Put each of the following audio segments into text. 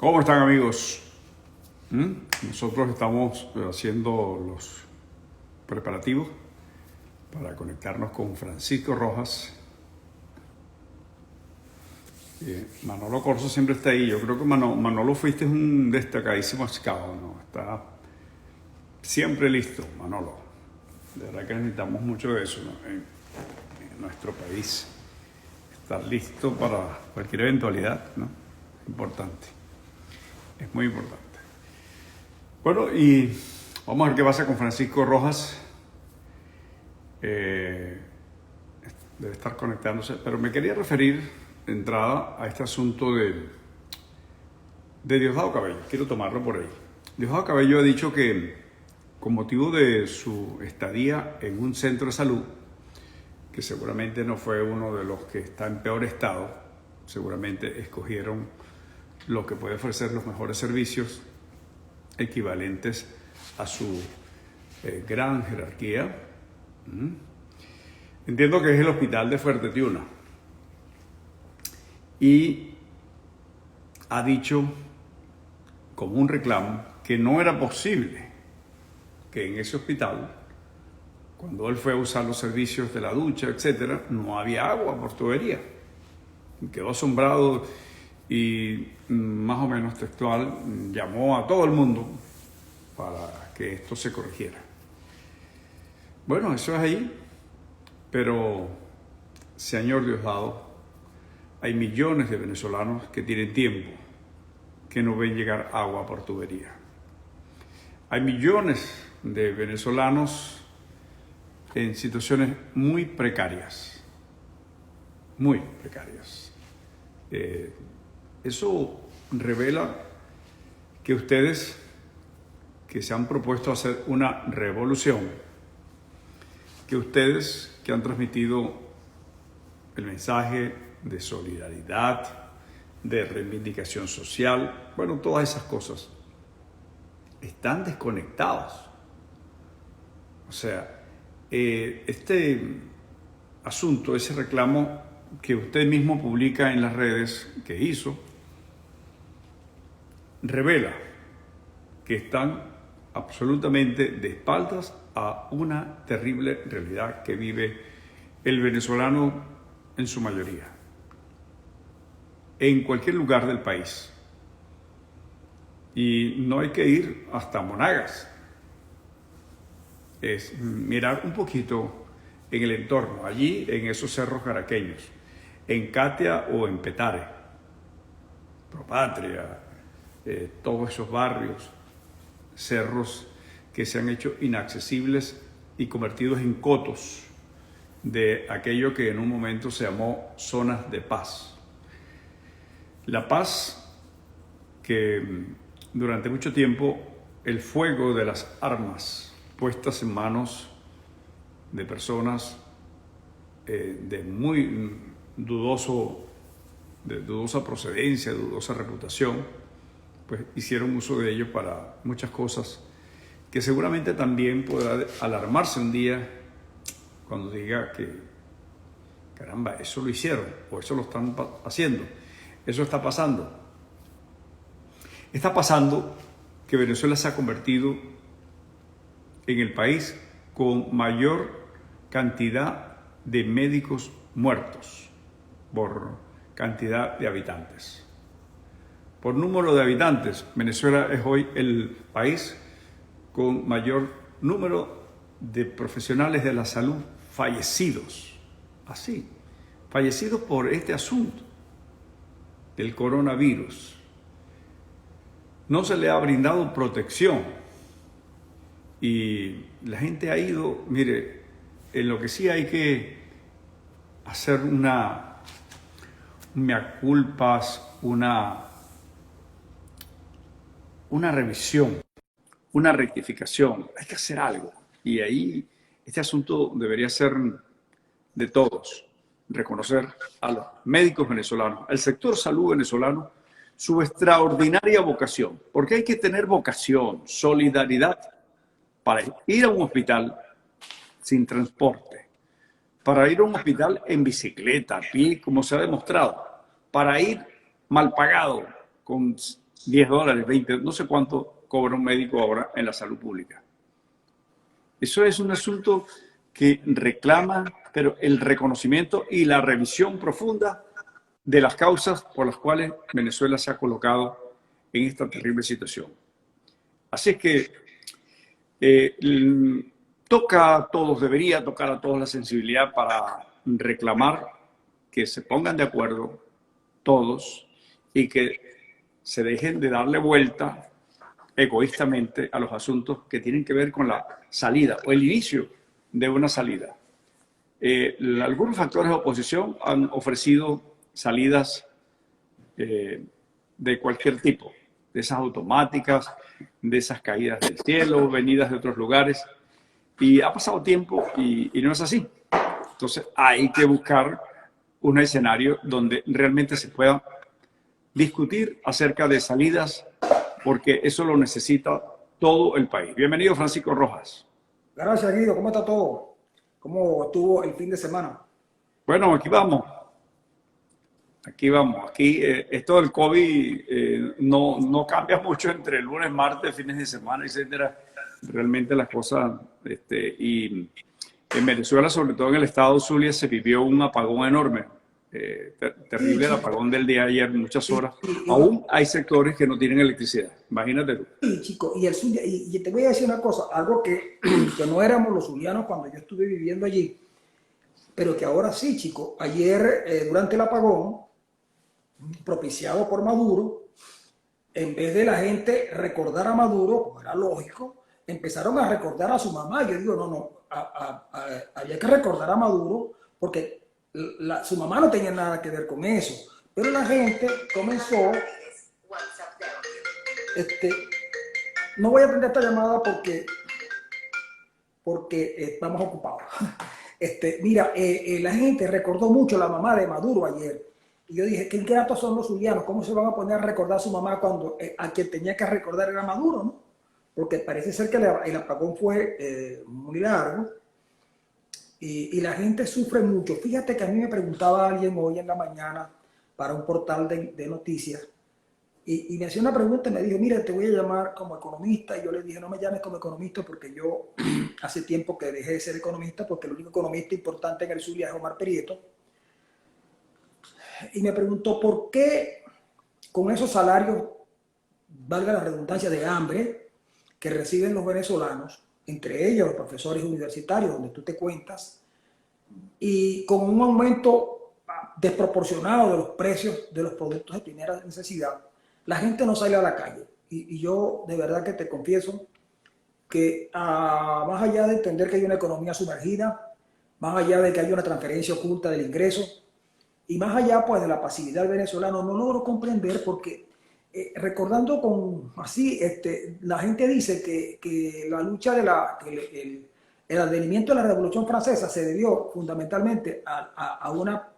¿Cómo están, amigos? Nosotros estamos haciendo los preparativos para conectarnos con Francisco Rojas. Manolo Corso siempre está ahí. Yo creo que Manolo fuiste un destacadísimo scout, ¿no? Está siempre listo, Manolo. De verdad que necesitamos mucho de eso, ¿no? en nuestro país. Estar listo para cualquier eventualidad, ¿no? Importante. Es muy importante. Bueno, y vamos a ver qué pasa con Francisco Rojas. Debe estar conectándose, pero me quería referir de entrada a este asunto de Diosdado Cabello. Quiero tomarlo por ahí. Diosdado Cabello ha dicho que con motivo de su estadía en un centro de salud, que seguramente no fue uno de los que está en peor estado, seguramente escogieron lo que puede ofrecer los mejores servicios equivalentes a su gran jerarquía. Entiendo que es el hospital de Fuerte Tiuna. Y ha dicho como un reclamo que no era posible que en ese hospital, cuando él fue a usar los servicios de la ducha, etcétera, no había agua por tubería. Quedó asombrado y más o menos textual llamó a todo el mundo para que esto se corrigiera. Bueno, eso es ahí, pero señor Diosdado, hay millones de venezolanos que tienen tiempo que no ven llegar agua por tubería. Hay millones de venezolanos en situaciones muy precarias, muy precarias. Eso revela que ustedes, que se han propuesto hacer una revolución, que ustedes que han transmitido el mensaje de solidaridad, de reivindicación social, bueno, todas esas cosas, están desconectados. O sea, este asunto, ese reclamo que usted mismo publica en las redes que hizo, revela que están absolutamente de espaldas a una terrible realidad que vive el venezolano en su mayoría, en cualquier lugar del país. Y no hay que ir hasta Monagas. Es mirar un poquito en el entorno, allí en esos cerros caraqueños, en Catia o en Petare, Propatria, todos esos barrios, cerros que se han hecho inaccesibles y convertidos en cotos de aquello que en un momento se llamó zonas de paz. La paz que durante mucho tiempo el fuego de las armas puestas en manos de personas de muy dudosa procedencia, dudosa reputación, pues hicieron uso de ello para muchas cosas que seguramente también podrá alarmarse un día cuando diga que, caramba, eso lo hicieron o eso lo están haciendo, eso está pasando. Está pasando que Venezuela se ha convertido en el país con mayor cantidad de médicos muertos por cantidad de habitantes. Por número de habitantes, Venezuela es hoy el país con mayor número de profesionales de la salud fallecidos. Así, fallecidos por este asunto del coronavirus. No se le ha brindado protección y la gente ha ido, mire, en lo que sí hay que hacer una mea culpas, una revisión, una rectificación. Hay que hacer algo. Y ahí este asunto debería ser de todos. Reconocer a los médicos venezolanos, al sector salud venezolano, su extraordinaria vocación. Porque hay que tener vocación, solidaridad para ir a un hospital sin transporte, para ir a un hospital en bicicleta, a pie, como se ha demostrado, para ir mal pagado, con $10, 20, no sé cuánto cobra un médico ahora en la salud pública. Eso es un asunto que reclama, pero el reconocimiento y la revisión profunda de las causas por las cuales Venezuela se ha colocado en esta terrible situación. Así es que toca a todos, debería tocar a todos la sensibilidad para reclamar que se pongan de acuerdo todos y que se dejen de darle vuelta egoístamente a los asuntos que tienen que ver con la salida o el inicio de una salida. Algunos factores de oposición han ofrecido salidas de cualquier tipo, de esas automáticas, de esas caídas del cielo, venidas de otros lugares, y ha pasado tiempo y no es así. Entonces hay que buscar un escenario donde realmente se pueda discutir acerca de salidas, porque eso lo necesita todo el país. Bienvenido, Francisco Rojas. Gracias, Guido. ¿Cómo está todo? ¿Cómo estuvo el fin de semana? Bueno, aquí vamos. Aquí vamos. Aquí esto del COVID no cambia mucho entre lunes, martes, fines de semana, etcétera. Realmente las cosas, y en Venezuela, sobre todo en el estado Zulia, se vivió un apagón enorme. Sí, Terrible el chico. apagón del día de ayer, muchas Y, horas. y- y Aún hay sectores que no tienen electricidad. Imagínate tú. sí, chico. Y te voy a decir una cosa, algo que, que no éramos los zulianos cuando yo estuve viviendo allí, pero que ahora sí, chico. Ayer, durante el apagón, propiciado por Maduro, en vez de la gente recordar a Maduro, como era lógico, empezaron a recordar a su mamá. Yo digo, no, había que recordar a Maduro porque su mamá no tenía nada que ver con eso. Pero la gente comenzó, este, no voy a atender esta llamada porque estamos ocupados. Mira, la gente recordó mucho a la mamá de Maduro ayer. Y yo dije, ¿qué ingratos son los zulianos? ¿Cómo se van a poner a recordar a su mamá cuando a quien tenía que recordar era Maduro, ¿no? Porque parece ser que el apagón fue muy largo y la gente sufre mucho. Fíjate que a mí me preguntaba alguien hoy en la mañana para un portal de noticias y me hacía una pregunta y me dijo, mira, te voy a llamar como economista. Y yo le dije, no me llames como economista porque yo hace tiempo que dejé de ser economista porque el único economista importante en el Zulia es Omar Prieto. Y me preguntó por qué con esos salarios, valga la redundancia, de hambre que reciben los venezolanos, entre ellos los profesores universitarios, donde tú te cuentas, y con un aumento desproporcionado de los precios de los productos de primera necesidad, la gente no sale a la calle. Y yo de verdad que te confieso que más allá de entender que hay una economía sumergida, más allá de que hay una transferencia oculta del ingreso, y más allá pues de la pasividad del venezolano, no logro comprender porque recordando con así, la gente dice que la lucha el advenimiento de la Revolución Francesa se debió fundamentalmente a una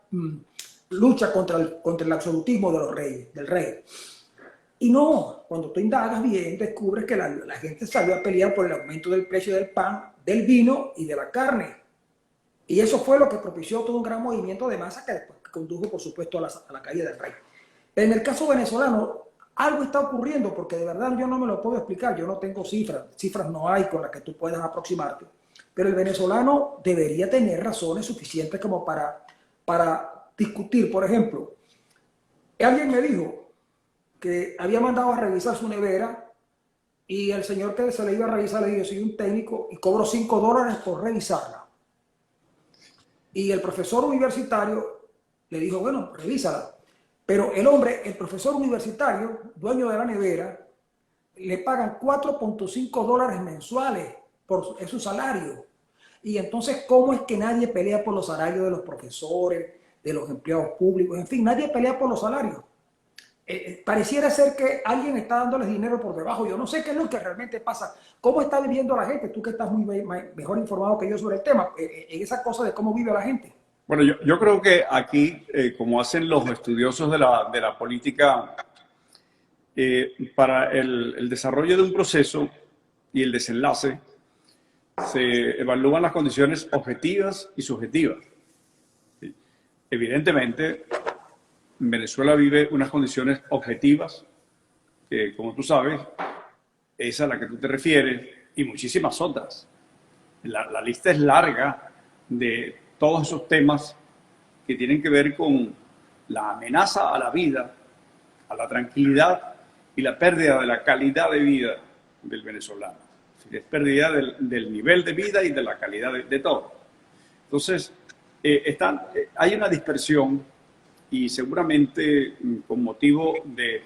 lucha contra el absolutismo de los reyes, del rey. Y no, cuando tú indagas bien, descubres que la gente salió a pelear por el aumento del precio del pan, del vino y de la carne. Y eso fue lo que propició todo un gran movimiento de masa que después condujo, por supuesto, a la caída del rey. Pero en el caso venezolano, algo está ocurriendo porque de verdad yo no me lo puedo explicar. Yo no tengo cifras no hay con las que tú puedas aproximarte. Pero el venezolano debería tener razones suficientes como para discutir. Por ejemplo, alguien me dijo que había mandado a revisar su nevera y el señor que se le iba a revisar le dijo, soy un técnico y cobro $5 por revisarla. Y el profesor universitario le dijo, bueno, revísala. Pero el hombre, el profesor universitario, dueño de la nevera, le pagan $4.5 mensuales por su salario. Y entonces, ¿cómo es que nadie pelea por los salarios de los profesores, de los empleados públicos? En fin, nadie pelea por los salarios. Pareciera ser que alguien está dándoles dinero por debajo. Yo no sé qué es lo que realmente pasa. ¿Cómo está viviendo la gente? Tú que estás muy mejor informado que yo sobre el tema, en esa cosa de cómo vive la gente. Bueno, yo creo que aquí, como hacen los estudiosos de la política, para el desarrollo de un proceso y el desenlace, se evalúan las condiciones objetivas y subjetivas. ¿Sí? Evidentemente, Venezuela vive unas condiciones objetivas como tú sabes, esa a la que tú te refieres, y muchísimas otras. La lista es larga de todos esos temas que tienen que ver con la amenaza a la vida, a la tranquilidad y la pérdida de la calidad de vida del venezolano. Es pérdida del nivel de vida y de la calidad de todo. Entonces, hay una dispersión y seguramente con motivo de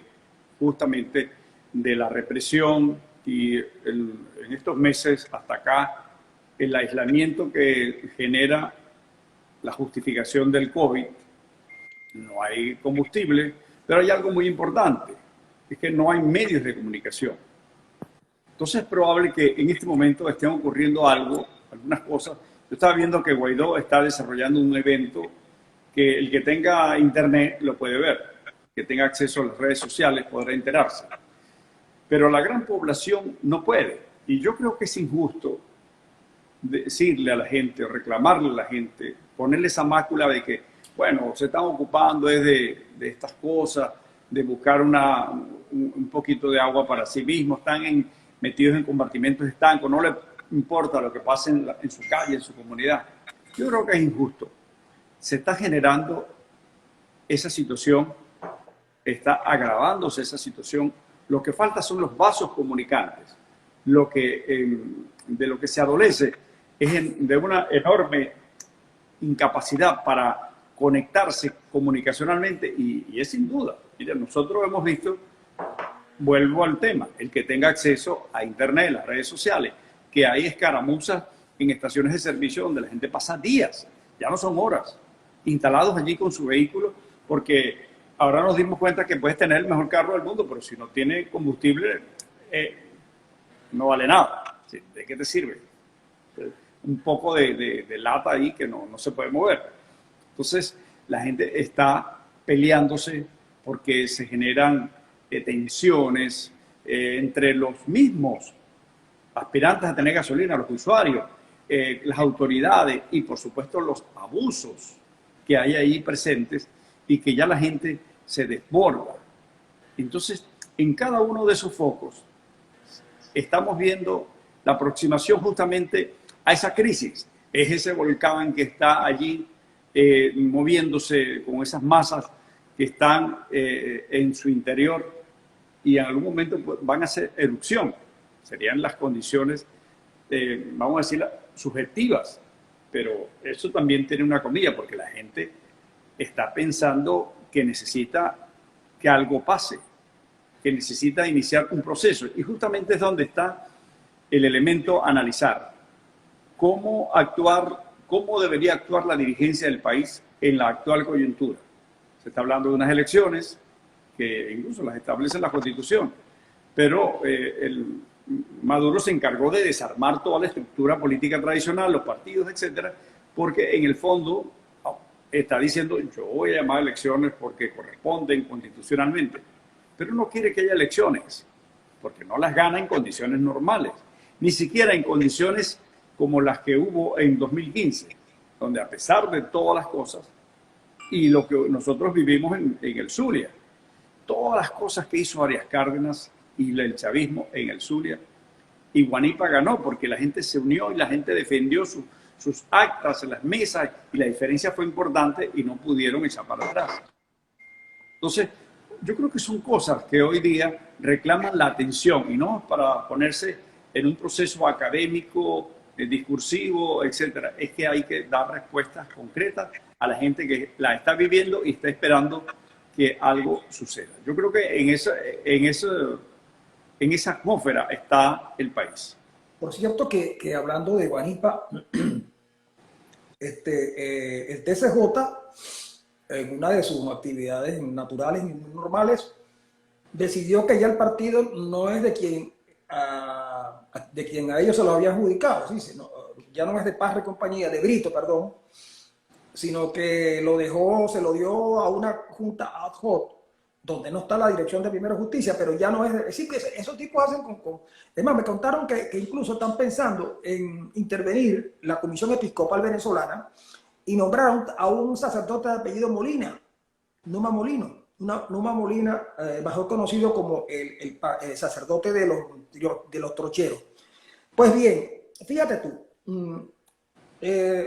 justamente de la represión y en estos meses hasta acá el aislamiento que genera la justificación del COVID. No hay combustible, pero hay algo muy importante, es que no hay medios de comunicación. Entonces es probable que en este momento estén ocurriendo algunas cosas. Yo estaba viendo que Guaidó está desarrollando un evento que el que tenga internet lo puede ver, que tenga acceso a las redes sociales podrá enterarse. Pero la gran población no puede. Y yo creo que es injusto decirle a la gente, o reclamarle a la gente, ponerle esa mácula de que, bueno, se están ocupando de estas cosas, de buscar un poquito de agua para sí mismos, están metidos en compartimentos estancos, no les importa lo que pase en su calle, en su comunidad. Yo creo que es injusto. Se está generando esa situación, está agravándose esa situación. Lo que falta son los vasos comunicantes. De lo que se adolece es de una enorme incapacidad para conectarse comunicacionalmente y es sin duda. Mira, nosotros hemos visto, vuelvo al tema, el que tenga acceso a internet, las redes sociales, que hay escaramuzas en estaciones de servicio donde la gente pasa días, ya no son horas, instalados allí con su vehículo, porque ahora nos dimos cuenta que puedes tener el mejor carro del mundo, pero si no tiene combustible, no vale nada. ¿De qué te sirve? Un poco de lata ahí que no se puede mover. Entonces, la gente está peleándose porque se generan tensiones entre los mismos aspirantes a tener gasolina, los usuarios, las autoridades y, por supuesto, los abusos que hay ahí presentes y que ya la gente se desborda. Entonces, en cada uno de esos focos estamos viendo la aproximación justamente a esa crisis. Es ese volcán que está allí moviéndose con esas masas que están en su interior y en algún momento pues, van a hacer erupción. Serían las condiciones, vamos a decir, subjetivas, pero eso también tiene una comilla porque la gente está pensando que necesita que algo pase, que necesita iniciar un proceso. Y justamente es donde está el elemento analizar. ¿Cómo debería actuar la dirigencia del país en la actual coyuntura? Se está hablando de unas elecciones que incluso las establece la Constitución, pero Maduro se encargó de desarmar toda la estructura política tradicional, los partidos, etcétera, porque en el fondo está diciendo yo voy a llamar a elecciones porque corresponden constitucionalmente, pero no quiere que haya elecciones, porque no las gana en condiciones normales, ni siquiera en condiciones como las que hubo en 2015, donde a pesar de todas las cosas y lo que nosotros vivimos en el Zulia, todas las cosas que hizo Arias Cárdenas y el chavismo en el Zulia, y Guanipa ganó porque la gente se unió y la gente defendió sus actas en las mesas y la diferencia fue importante y no pudieron echar para atrás. Entonces, yo creo que son cosas que hoy día reclaman la atención y no para ponerse en un proceso académico, discursivo, etcétera. Es que hay que dar respuestas concretas a la gente que la está viviendo y está esperando que algo suceda. Yo creo que en esa atmósfera está el país. Por cierto que hablando de Guanipa, el TCJ, en una de sus actividades naturales y normales, decidió que ya el partido no es de quien a ellos se lo había adjudicado, ¿sí? Ya no es de Parra y compañía, de Brito, perdón, sino que se lo dio a una junta ad hoc, donde no está la Dirección de Primera Justicia, pero ya no es decir, que esos tipos hacen Es más, me contaron que incluso están pensando en intervenir la Comisión Episcopal Venezolana y nombrar a un sacerdote de apellido Molina, Numa Molino, Numa Molina, mejor conocido como el sacerdote de los trocheros. Pues bien, fíjate tú,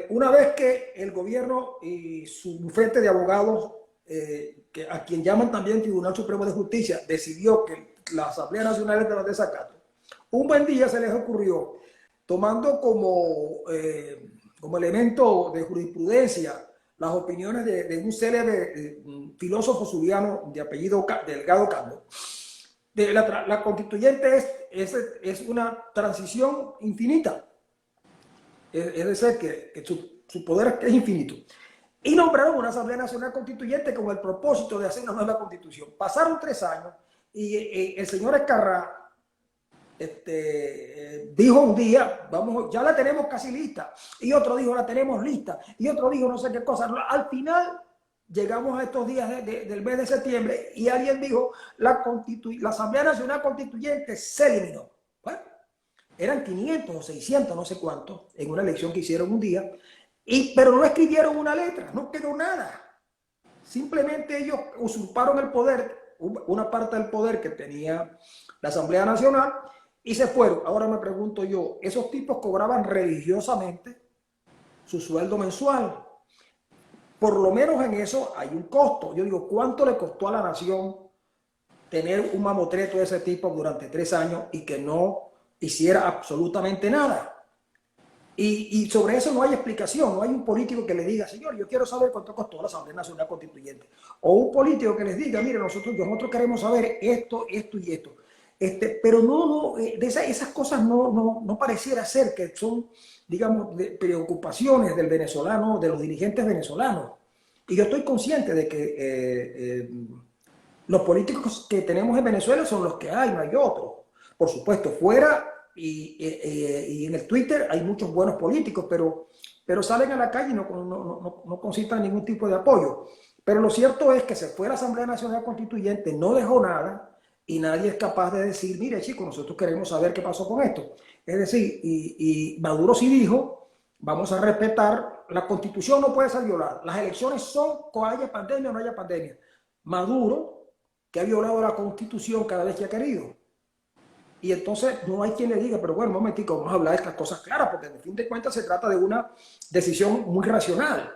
una vez que el gobierno y su bufete de abogados, a quien llaman también Tribunal Supremo de Justicia, decidió que la Asamblea Nacional estaba de desacato, un buen día se les ocurrió, tomando como elemento de jurisprudencia las opiniones de un célebre filósofo zuliano de apellido Delgado Cambio. La constituyente es una transición infinita, es decir, que su poder es infinito. Y nombraron una Asamblea Nacional Constituyente con el propósito de hacer una nueva constitución. Pasaron 3 años y el señor Escarrá dijo un día, ya la tenemos casi lista, y otro dijo la tenemos lista, y otro dijo no sé qué cosa. Al final llegamos a estos días del mes de septiembre y alguien dijo la Asamblea Nacional Constituyente se eliminó. Bueno, eran 500 o 600, no sé cuántos, en una elección que hicieron un día, pero no escribieron una letra, no quedó nada. Simplemente ellos usurparon el poder, una parte del poder que tenía la Asamblea Nacional, y se fueron. Ahora me pregunto yo, ¿esos tipos cobraban religiosamente su sueldo mensual? Por lo menos en eso hay un costo. Yo digo, ¿cuánto le costó a la nación tener un mamotreto de ese tipo durante 3 años y que no hiciera absolutamente nada? Y sobre eso no hay explicación, no hay un político que le diga, señor, yo quiero saber cuánto costó la Asamblea Nacional Constituyente. O un político que les diga, mire, nosotros queremos saber esto, esto y esto. Pero de esas cosas no pareciera ser que son, digamos, preocupaciones del venezolano, de los dirigentes venezolanos. Y yo estoy consciente de que los políticos que tenemos en Venezuela son los que hay, no hay otros. Por supuesto, fuera y en el Twitter hay muchos buenos políticos, pero salen a la calle y no concitan ningún tipo de apoyo. Pero lo cierto es que se fue la Asamblea Nacional Constituyente, no dejó nada, y nadie es capaz de decir, mire chicos, nosotros queremos saber qué pasó con esto. Es decir, y Maduro sí dijo, vamos a respetar, la Constitución no puede ser violada, las elecciones son o haya pandemia o no haya pandemia. Maduro, que ha violado la Constitución cada vez que ha querido. Y entonces no hay quien le diga, pero bueno, un momentico, vamos a hablar de estas cosas claras, porque en fin de cuentas se trata de una decisión muy racional.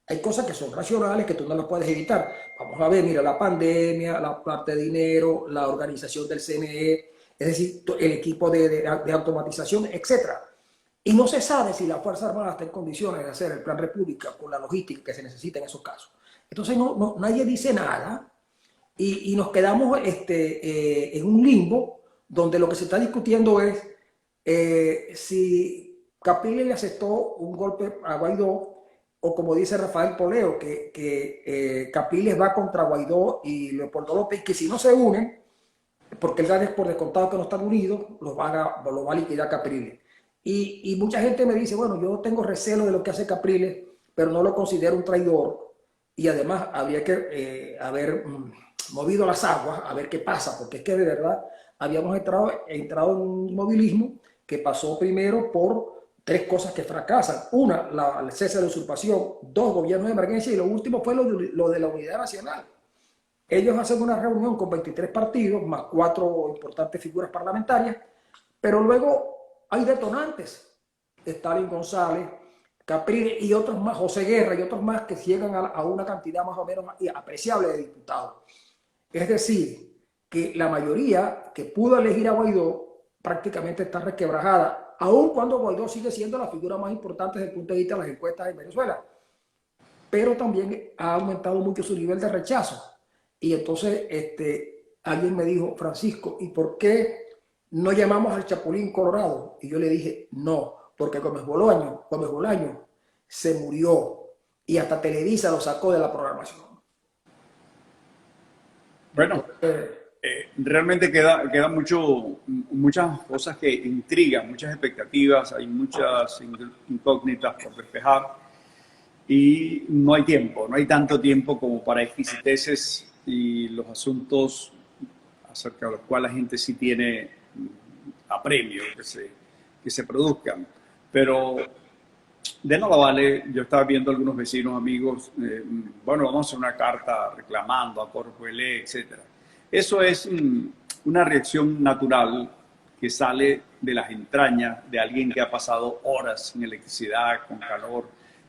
Hay cosas que son racionales que tú no las puedes evitar. Vamos a ver, mira, la pandemia, la parte de dinero, la organización del CNE, es decir, el equipo de automatización, etc. Y no se sabe si la Fuerza Armada está en condiciones de hacer el Plan República con la logística que se necesita en esos casos. Entonces nadie dice nada y nos quedamos en un limbo donde lo que se está discutiendo es si Capriles le aceptó un golpe a Guaidó, o como dice Rafael Poleo, que Capriles va contra Guaidó y Leopoldo López, que si no se unen, porque él da por descontado que no están unidos, lo va a liquidar Capriles. Y mucha gente me dice, bueno, yo tengo recelo de lo que hace Capriles, pero no lo considero un traidor, y además habría que haber movido las aguas a ver qué pasa, porque es que de verdad habíamos entrado en un inmovilismo que pasó primero por 3 cosas que fracasan. Una, el cese de usurpación. 2, gobierno de emergencia. Y lo último fue lo de la unidad nacional. Ellos hacen una reunión con 23 partidos, más 4 importantes figuras parlamentarias, pero luego hay detonantes. Stalin González, Capriles y otros más, José Guerra y otros más que llegan a una cantidad más o menos apreciable de diputados. Es decir, que la mayoría que pudo elegir a Guaidó prácticamente está resquebrajada, aun cuando Guaidó sigue siendo la figura más importante desde el punto de vista de las encuestas en Venezuela. Pero también ha aumentado mucho su nivel de rechazo. Y entonces alguien me dijo, Francisco, ¿y por qué no llamamos al Chapulín Colorado? Y yo le dije, no, porque Gómez Bolaño se murió y hasta Televisa lo sacó de la programación. Bueno, realmente queda muchas cosas que intrigan, muchas expectativas, hay muchas incógnitas por despejar y no hay tiempo, no hay tanto tiempo como para exquisiteces y los asuntos acerca de los cuales la gente sí tiene apremio que se produzcan. Pero de nada vale, yo estaba viendo algunos vecinos, amigos, bueno, vamos a hacer una carta reclamando a Corpoelec, etcétera. Eso es una reacción natural que sale de las entrañas de alguien que ha pasado horas sin electricidad, con calor,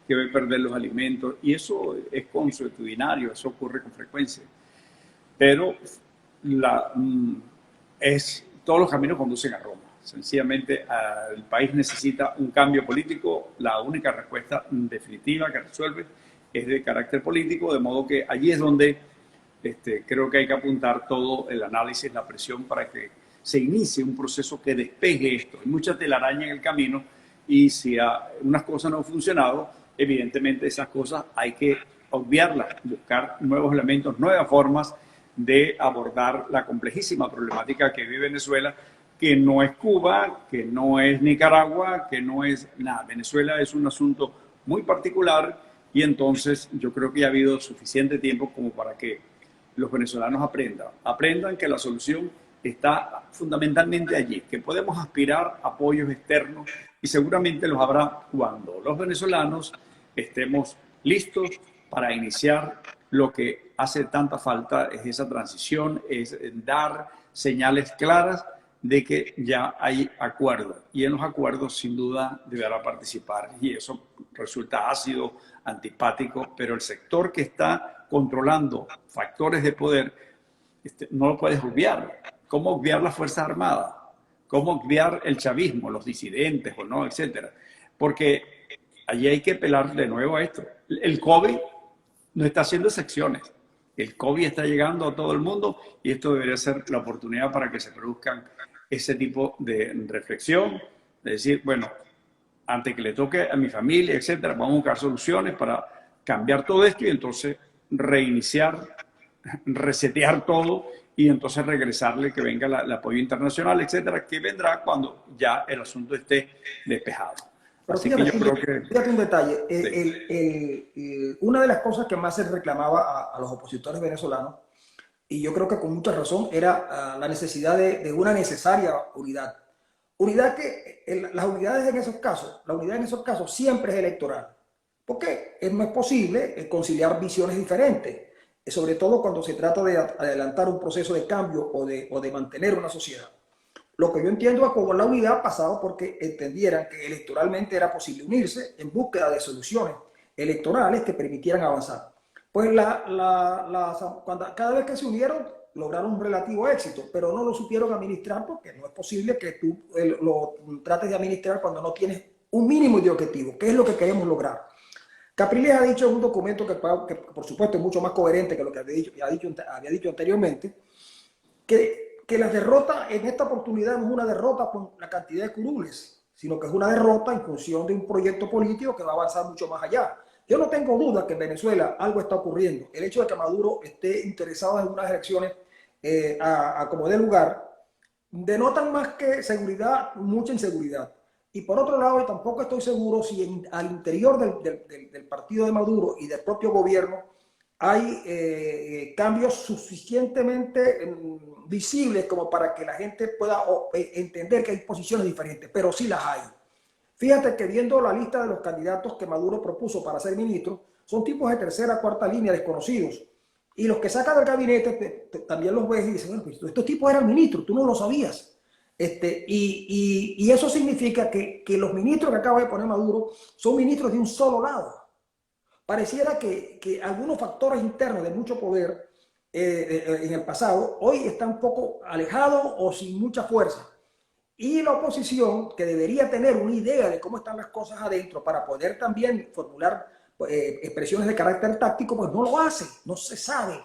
que ve perder los alimentos, y eso es consuetudinario, eso ocurre con frecuencia. Pero todos los caminos conducen a Roma. Sencillamente, el país necesita un cambio político. La única respuesta definitiva que resuelve es de carácter político, de modo que allí es donde creo que hay que apuntar todo el análisis, la presión para que se inicie un proceso que despeje esto. Hay mucha telaraña en el camino y si unas cosas no han funcionado, evidentemente esas cosas hay que obviarlas, buscar nuevos elementos, nuevas formas de abordar la complejísima problemática que vive Venezuela, que no es Cuba, que no es Nicaragua, que no es nada. Venezuela es un asunto muy particular y entonces yo creo que ya ha habido suficiente tiempo como para que los venezolanos aprendan que la solución está fundamentalmente allí, que podemos aspirar a apoyos externos y seguramente los habrá cuando los venezolanos estemos listos para iniciar lo que hace tanta falta, es esa transición, es dar señales claras de que ya hay acuerdo y en los acuerdos sin duda deberá participar y eso resulta ácido, antipático, pero el sector que está controlando factores de poder no lo puedes obviar. ¿Cómo obviar las Fuerzas Armadas? ¿Cómo obviar el chavismo, los disidentes o no, etcétera? Porque allí hay que pelar de nuevo a esto. El COVID no está haciendo excepciones. El COVID está llegando a todo el mundo y esto debería ser la oportunidad para que se produzcan ese tipo de reflexión, de decir, bueno, antes que le toque a mi familia, etcétera, vamos a buscar soluciones para cambiar todo esto y entonces reiniciar, resetear todo y entonces regresarle, que venga el apoyo internacional, etcétera, que vendrá cuando ya el asunto esté despejado. Pero Así fíjate, que yo creo que... fíjate un detalle. Sí. Una de las cosas que más se reclamaba a los opositores venezolanos, y yo creo que con mucha razón, era la necesidad de una necesaria unidad. Unidad que las unidades en esos casos, la unidad en esos casos siempre es electoral. Porque no es posible conciliar visiones diferentes, sobre todo cuando se trata de adelantar un proceso de cambio o de mantener una sociedad. Lo que yo entiendo es como la unidad pasado porque entendieran que electoralmente era posible unirse en búsqueda de soluciones electorales que permitieran avanzar. Pues cada vez que se unieron lograron un relativo éxito, pero no lo supieron administrar porque no es posible que tú lo trates de administrar cuando no tienes un mínimo de objetivo, que es lo que queremos lograr. Capriles ha dicho en un documento que por supuesto es mucho más coherente que lo que había dicho anteriormente, que la derrota en esta oportunidad no es una derrota con la cantidad de curules, sino que es una derrota en función de un proyecto político que va a avanzar mucho más allá. Yo no tengo duda que en Venezuela algo está ocurriendo. El hecho de que Maduro esté interesado en unas elecciones a como dé lugar, denotan más que seguridad, mucha inseguridad. Y por otro lado, tampoco estoy seguro si al interior del partido de Maduro y del propio gobierno hay cambios suficientemente visibles como para que la gente pueda entender que hay posiciones diferentes, pero sí las hay. Fíjate que viendo la lista de los candidatos que Maduro propuso para ser ministro, son tipos de tercera, cuarta línea desconocidos. Y los que sacan del gabinete también los ves y dicen, bueno, pues estos tipos eran ministros, tú no lo sabías. Y eso significa que los ministros que acaba de poner Maduro son ministros de un solo lado. Pareciera que algunos factores internos de mucho poder en el pasado hoy están un poco alejados o sin mucha fuerza. Y la oposición, que debería tener una idea de cómo están las cosas adentro para poder también formular expresiones de carácter táctico, pues no lo hace, no se sabe.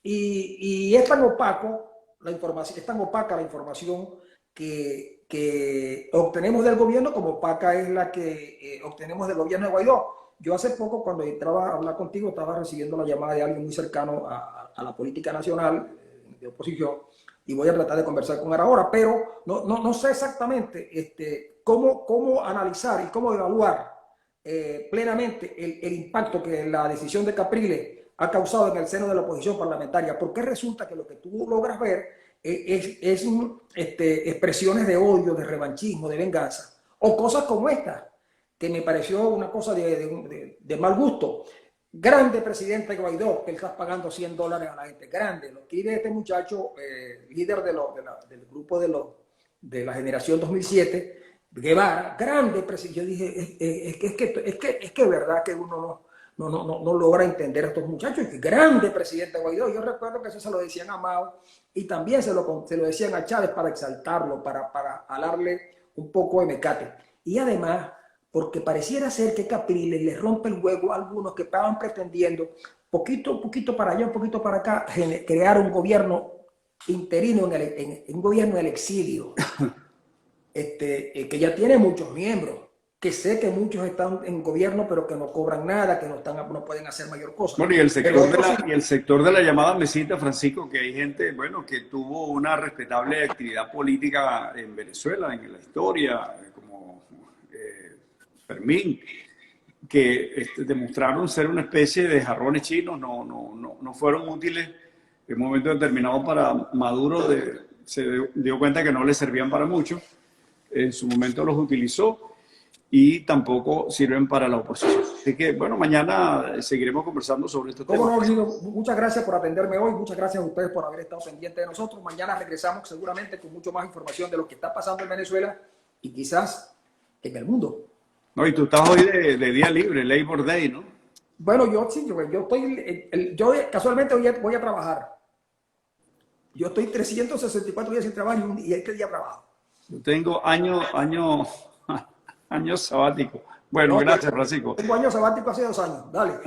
Y es tan opaco la información, es tan opaca la información que obtenemos del gobierno como opaca es la que obtenemos del gobierno de Guaidó. Yo hace poco, cuando entraba a hablar contigo, estaba recibiendo la llamada de alguien muy cercano a la política nacional de oposición y voy a tratar de conversar con él ahora, pero no sé exactamente cómo analizar y cómo evaluar plenamente el impacto que la decisión de Capriles ha causado en el seno de la oposición parlamentaria, porque resulta que lo que tú logras ver es expresiones de odio, de revanchismo, de venganza, o cosas como esta, que me pareció una cosa de mal gusto. Grande presidente Guaidó, que él está pagando $100 a la gente. Grande. Lo que vive este muchacho, líder del grupo de la generación 2007, Guevara, grande presidente. Yo dije, es que es verdad que uno no logra entender a estos muchachos. Grande presidente Guaidó. Yo recuerdo que eso se lo decían a Mao y también se lo decían a Chávez para exaltarlo, para alarle un poco de mecate. Y además, porque pareciera ser que Capriles le rompe el juego a algunos que estaban pretendiendo, poquito para allá, un poquito para acá, crear un gobierno interino, un gobierno en el exilio, que ya tiene muchos miembros, que sé que muchos están en gobierno, pero que no cobran nada, que no pueden hacer mayor cosa. Bueno, y el sector de la llamada mesita, Francisco, que hay gente, bueno, que tuvo una respetable actividad política en Venezuela, en la historia, como Fermín, que demostraron ser una especie de jarrones chinos, no fueron útiles en un momento determinado para Maduro, se dio cuenta que no le servían para mucho, en su momento los utilizó y tampoco sirven para la oposición. Así que, bueno, mañana seguiremos conversando sobre estos temas. No, Guido, muchas gracias por atenderme hoy, muchas gracias a ustedes por haber estado pendientes de nosotros. Mañana regresamos seguramente con mucho más información de lo que está pasando en Venezuela y quizás en el mundo. No, y tú estás hoy de día libre, Labor Day, ¿no? Bueno, yo casualmente hoy voy a trabajar. Yo estoy 364 días sin trabajo y este día trabajo. Yo tengo año sabático. Bueno, gracias, Francisco. Tengo año sabático hace 2 años. Dale.